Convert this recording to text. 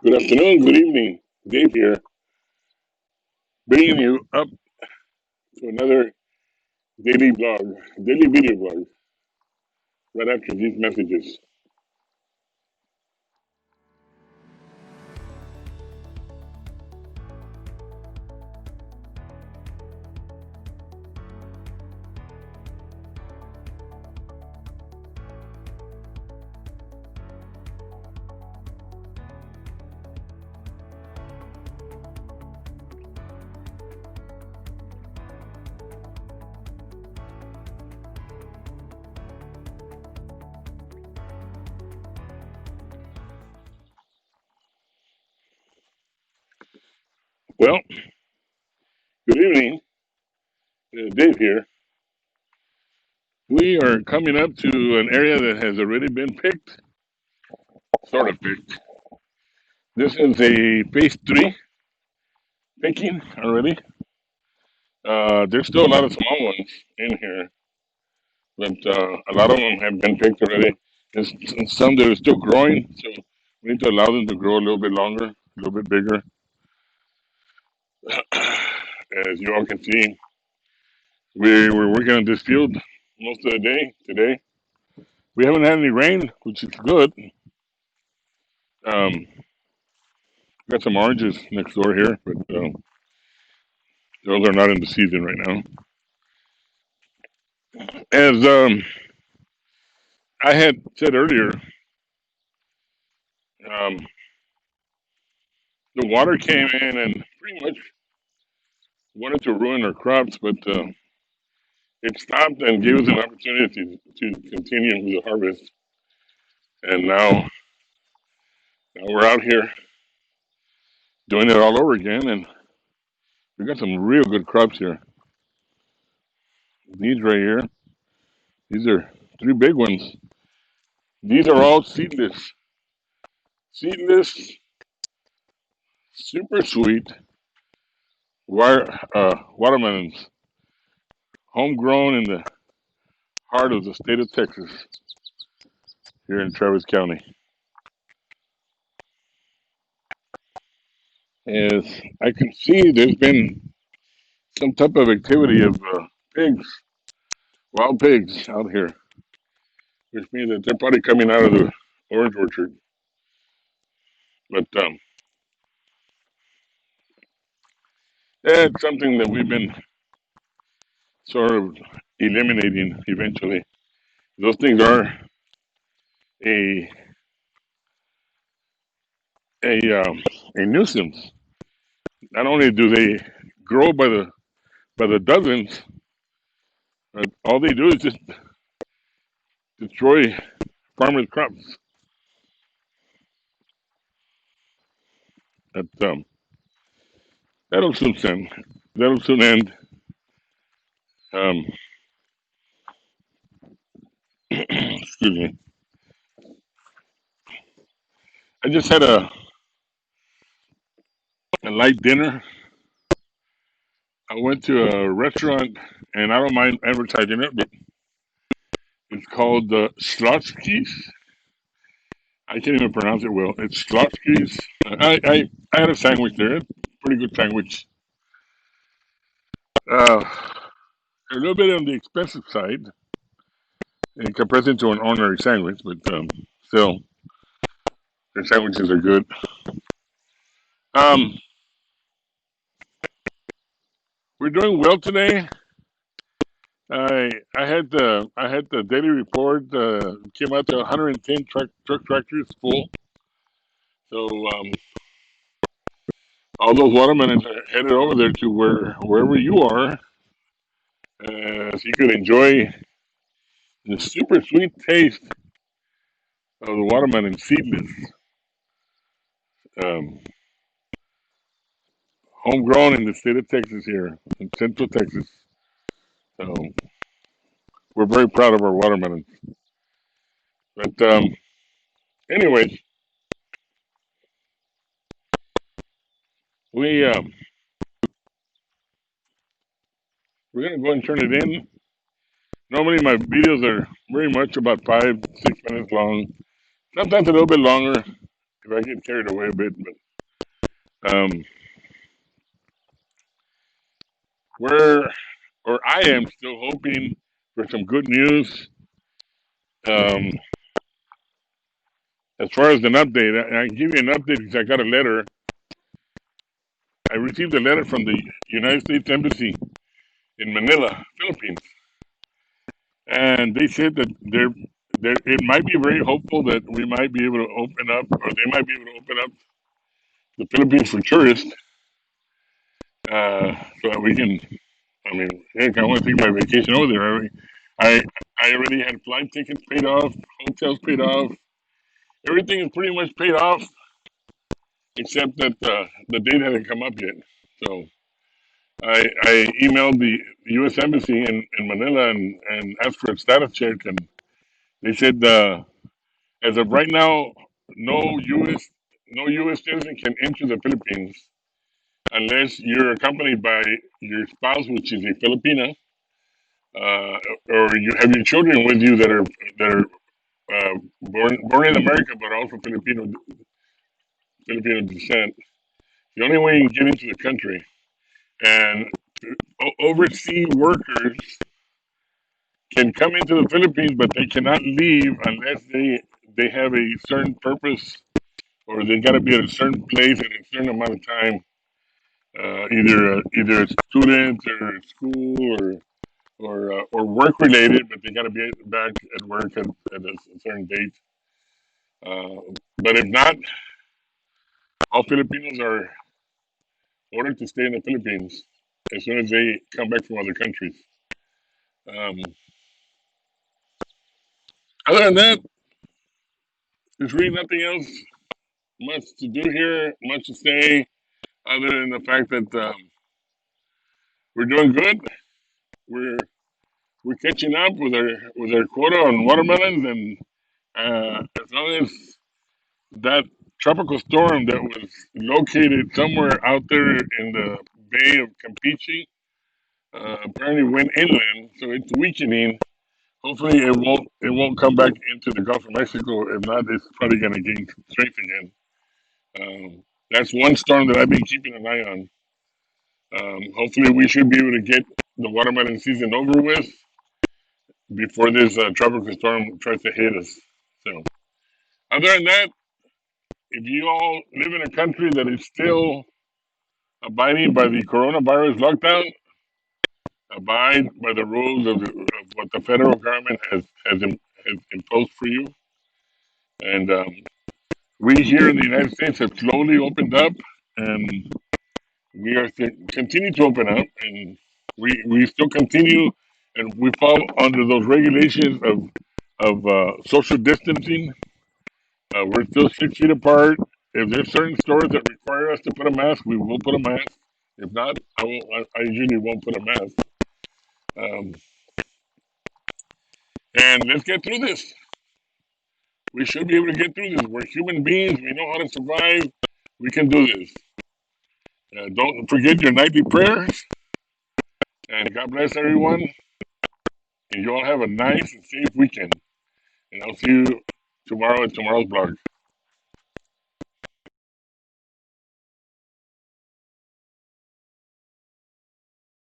Good afternoon, good evening. Dave here, bringing you up to another daily vlog, daily video vlog, right after these messages. Well, good evening, Dave here. We are coming up to an area that has already been picked, sort of picked. This is a phase three picking already. There's still a lot of small ones in here, but a lot of them have been picked already. There's some that are still growing, so we need to allow them to grow a little bit longer, a little bit bigger. As you all can see, we were working on this field most of the day today. We haven't had any rain, which is good. Got some oranges next door here, but those are not in the season right now. As I had said earlier, um, the water came in and pretty much wanted to ruin our crops, but it stopped and gave us an opportunity to continue with the harvest. And now we're out here doing it all over again, and we got some real good crops here. These right here, these are three big ones. These are all seedless, super sweet watermelons, homegrown in the heart of the state of Texas, here in Travis County. As I can see, there's been some type of activity of pigs, wild pigs out here, which means that they're probably coming out of the orange orchard. But it's something that we've been sort of eliminating eventually. Those things are a a nuisance. Not only do they grow by the dozens, but all they do is just destroy farmers' crops. That that'll soon end. That'll soon end. Um, excuse me. I just had a light dinner. I went to a restaurant, and I don't mind advertising it, but it's called Slotsky's. I can't even pronounce it well. It's Slotsky's. I had a sandwich there, pretty good sandwich. Uh, a little bit on the expensive side in comparison to an ordinary sandwich, but still, their sandwiches are good. Um, we're doing well today. I had the daily report came out to 110 truck tractors full. So all those watermelons are headed over there to wherever you are, so you can enjoy the super sweet taste of the watermelon seedless, um, homegrown in the state of Texas here, in Central Texas. So we're very proud of our watermelons. But anyways, we we're gonna go and turn it in. Normally my videos are very much about 5, 6 minutes long. Sometimes a little bit longer. if I get carried away a bit, but we're or I am still hoping for some good news. Um, as far as an update, I can give you an update because I got a letter. I received a letter from the United States Embassy in Manila, Philippines, and they said that it might be very hopeful that we might be able to open up, or they might be able to open up the Philippines for tourists, so that we can. I mean, heck, I want to take my vacation over there. I already had flight tickets paid off, hotels paid off, everything is pretty much paid off, except that the date hadn't come up yet. So I emailed the U.S. Embassy in Manila and asked for a status check, and they said as of right now, no U.S. no U.S. citizen can enter the Philippines unless you're accompanied by your spouse, which is a Filipina, uh, or you have your children with you that are born in America but also Filipino descent. The only way you can get into the country and overseas workers can come into the Philippines, but they cannot leave unless they have a certain purpose or they got to be at a certain place at a certain amount of time. Either students or school or work related, but they got to be back at work at a certain date. Uh, but if not, all Filipinos are ordered to stay in the Philippines as soon as they come back from other countries. Um, other than that, there's really nothing else much to do here, much to say, other than the fact that we're doing good. We're we're catching up with our quota on watermelons, and as long as that tropical storm that was located somewhere out there in the Bay of Campeche apparently went inland, so it's weakening. Hopefully, it won't come back into the Gulf of Mexico. If not, it's probably going to gain strength again. That's one storm that I've been keeping an eye on. Hopefully, we should be able to get the watermelon season over with before this tropical storm tries to hit us. So, other than that, if you all live in a country that is still abiding by the coronavirus lockdown, abide by the rules of what the federal government has imposed for you. And we here in the United States have slowly opened up, and we are continue to open up, and we still continue, and we fall under those regulations of social distancing. We're still 6 feet apart. If there's certain stores that require us to put a mask, we will put a mask. If not, I won't. I usually won't put a mask. Um, and let's get through this. We should be able to get through this. We're human beings. We know how to survive. We can do this. Don't forget your nightly prayers. And God bless everyone. And you all have a nice and safe weekend. And I'll see you tomorrow at tomorrow's blog.